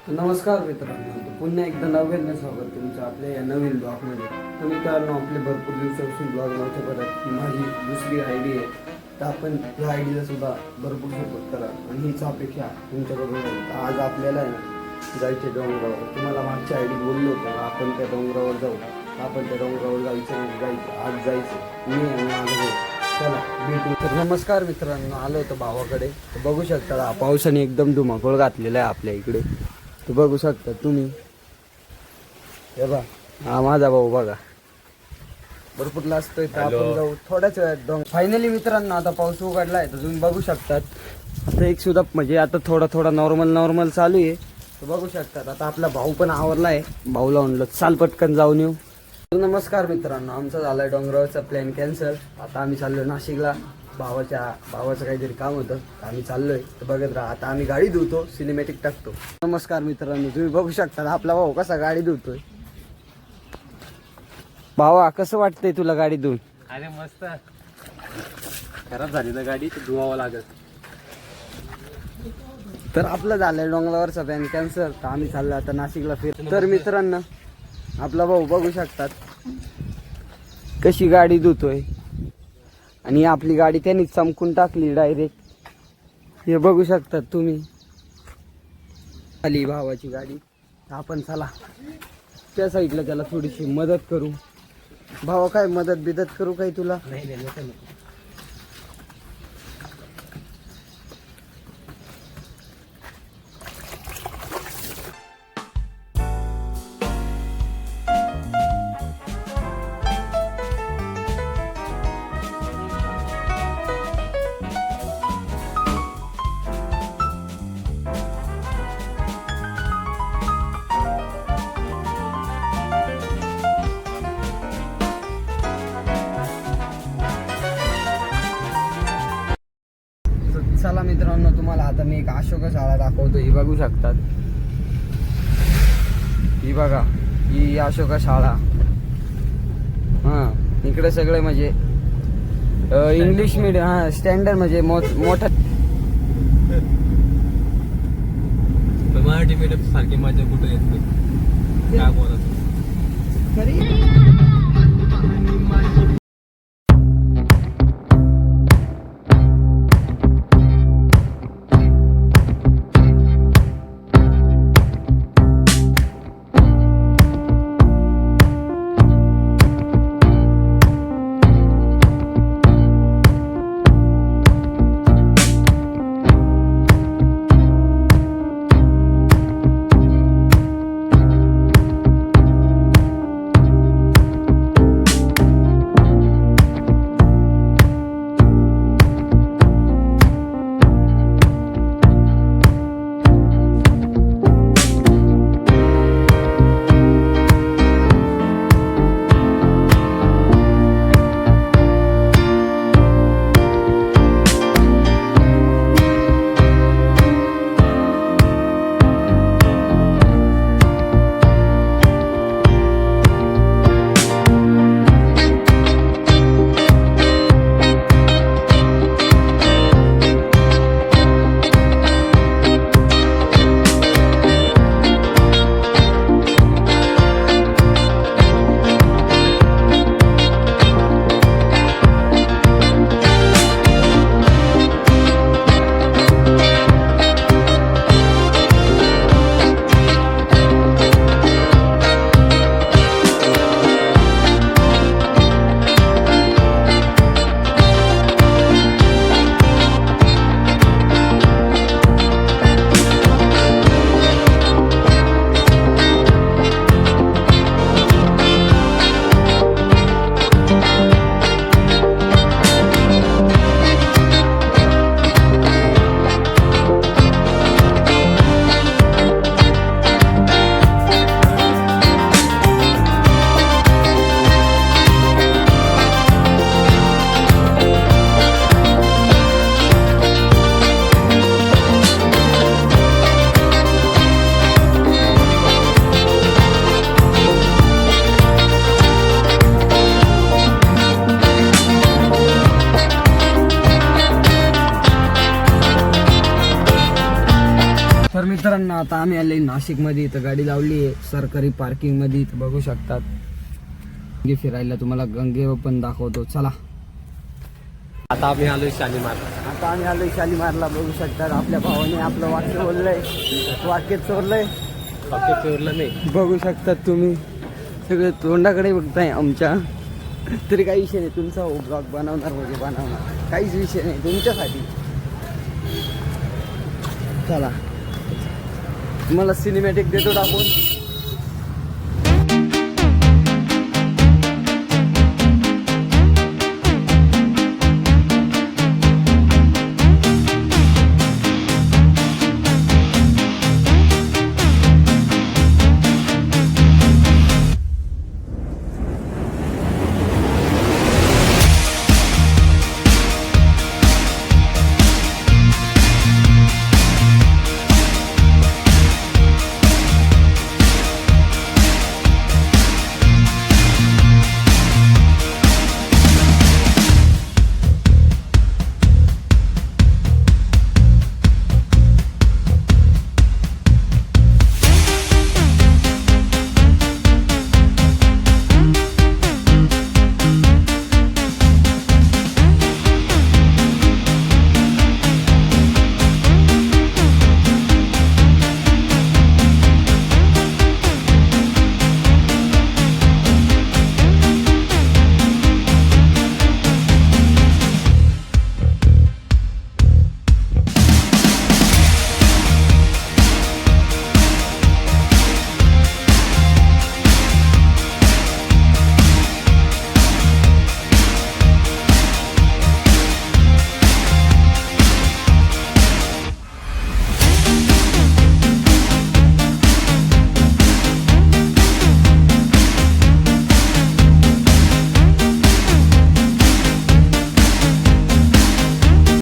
नमस्कार मित्रांनो, पुन्हा एकदा नव्यानं स्वागत तुमचं आपल्या या नवीन ब्लॉगमध्ये. तर मित्रांनो, आपले भरपूर दिवसापासून ब्लॉग नव्हते परत ही माझी दुसरी आयडी आहे. तर आपण ह्या आयडीला सुद्धा भरपूर सपोर्ट करा आणि हीच अपेक्षा तुमच्याकडून आहे. तर आज आपल्याला आहे ना जायचे डोंगरावर. तुम्हाला मागच्या आयडी बोललो होतो आपण त्या डोंगरावर जाऊ. आपण त्या डोंगरावर जायचं आज जायचं मी आणि माझं भाऊ. चला भेटू. तर नमस्कार मित्रांनो, आलो होतो भावाकडे. तर बघू शकता पावसाने एकदम धुमाकूळ घातलेला आहे आपल्या इकडे. तर बघू शकता तुम्ही, हे बघा हा माझा भाऊ बघा भरपूर लाजतोय. तर आपण जाऊ थोड्याच वेळात. फायनली मित्रांनो आता पाऊस उघडला आहे. तर तुम्ही बघू शकतात आता एक सुद्धा म्हणजे आता थोडा नॉर्मल चालू आहे. तर बघू शकतात आता आपला भाऊ पण आवरला आहे. भाऊला म्हणलं चाल पटकन जाऊन येऊ. नमस्कार मित्रांनो, आमचा झालाय डोंगरावरचा प्लॅन कॅन्सल. आता आम्ही चाललो नाशिकला. भावाचं काहीतरी काम होतं, आम्ही चाललोय. तर बघत राहा. आता आम्ही गाडी धुतो, सिनेमॅटिक टाकतो. नमस्कार मित्रांनो, तुम्ही बघू शकता आपला भाऊ कसा गाडी धुतोय. भावा कसं वाटतंय तुला गाडी धुवून? अरे मस्त. खराब झाली ना गाडी, तर धुवावं लागत. तर आपलं झालंय डोंगरावरचा प्लॅन कॅन्सल. तर आम्ही चाललो आता नाशिकला फिर. तर मित्रांनो, आपला भाऊ बघू शकतात कशी गाडी धुतोय आणि आपली गाडी त्यांनी चमकून टाकली डायरेक्ट. हे बघू शकतात तुम्ही, आली भावाची गाडी. आपण चला त्या साईडला त्याला थोडीशी मदत करू. भावा काय मदत करू काही तुला? नाही. चला मित्रांनो, तुम्हाला आता मी एक अशोका शाळा दाखवतो. ही बघू शकतात, ही बघा ही अशोका शाळा. हां इकडे सगळे म्हणजे इंग्लिश मीडियम, हां स्टँडर्ड म्हणजे मोठा. मराठी मीडियम सारखी मजा कुठे येत नाही. काय बोलत मित्रांनो आता आम्ही आले नाशिकमध्ये. इथं गाडी लावली आहे सरकारी पार्किंग मध्ये. इथं बघू शकतात गंगे फिरायला. तुम्हाला गंगे पण दाखवतो चला. आता आम्ही आलोय शालीमार. आता आम्ही आलोय शालीमारला. बघू शकतात आपल्या भावाने आपलं वाक्य बोललंय, वाक्य चोरलंय. फक्त चोरलं नाही. बघू शकतात तुम्ही सगळे तोंडाकडे बघताय आमच्या. तरी काही विषय नाही, तुमचा ब्लॉग बनवणार म्हणजे बनवणार, काहीच विषय नाही तुमच्यासाठी. चला तुम्हाला सिनेमॅटिक देतो टाकून.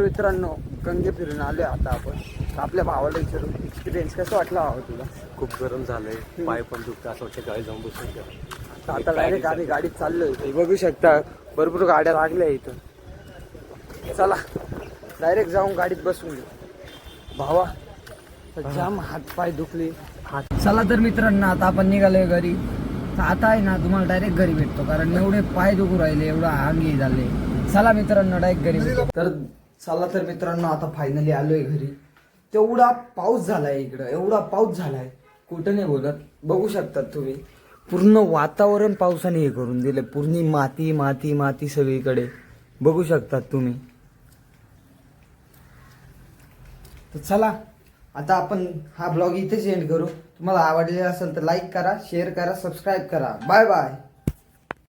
मित्रांनो गंगे फिरून आलोय आता आपण. आपल्या भावाला विचारू एक्सपिरियन्स कसं वाटला भावा तुला. खूप गरम झालंय, पाय पण दुखतं, असं वाटतं गाडी जाऊन बसून घ्या. आता डायरेक्ट आम्ही गाडीत चाललोय. बघू शकता भरपूर गाड्या लागल्या इथं. चला डायरेक्ट जाऊन गाडीत बसून घेऊ. भावा जाम हात पाय दुखले. चला तर मित्रांनो आता आपण निघालोय घरी. तर आता आहे ना तुम्हाला डायरेक्ट घरी भेटतो, कारण एवढे पाय दुखू राहिले, एवढं अंगी झाले. चला मित्रांनो डायरेक्ट घरी भेटतो. तर चला तर मित्रांनो आता फायनली आलोय घरी. तेवढा पाऊस झालाय इकडं, एवढा पाऊस झालाय कुठं नाही बोलत. बघू शकतात तुम्ही पूर्ण वातावरण पावसाने हे करून दिले. पूर्ण माती माती माती सगळीकडे बघू शकतात तुम्ही. तर चला आता आपण हा ब्लॉग इथेच एंड करू. तुम्हाला आवडले असेल तर लाईक करा, शेअर करा, सबस्क्राईब करा. Bye bye.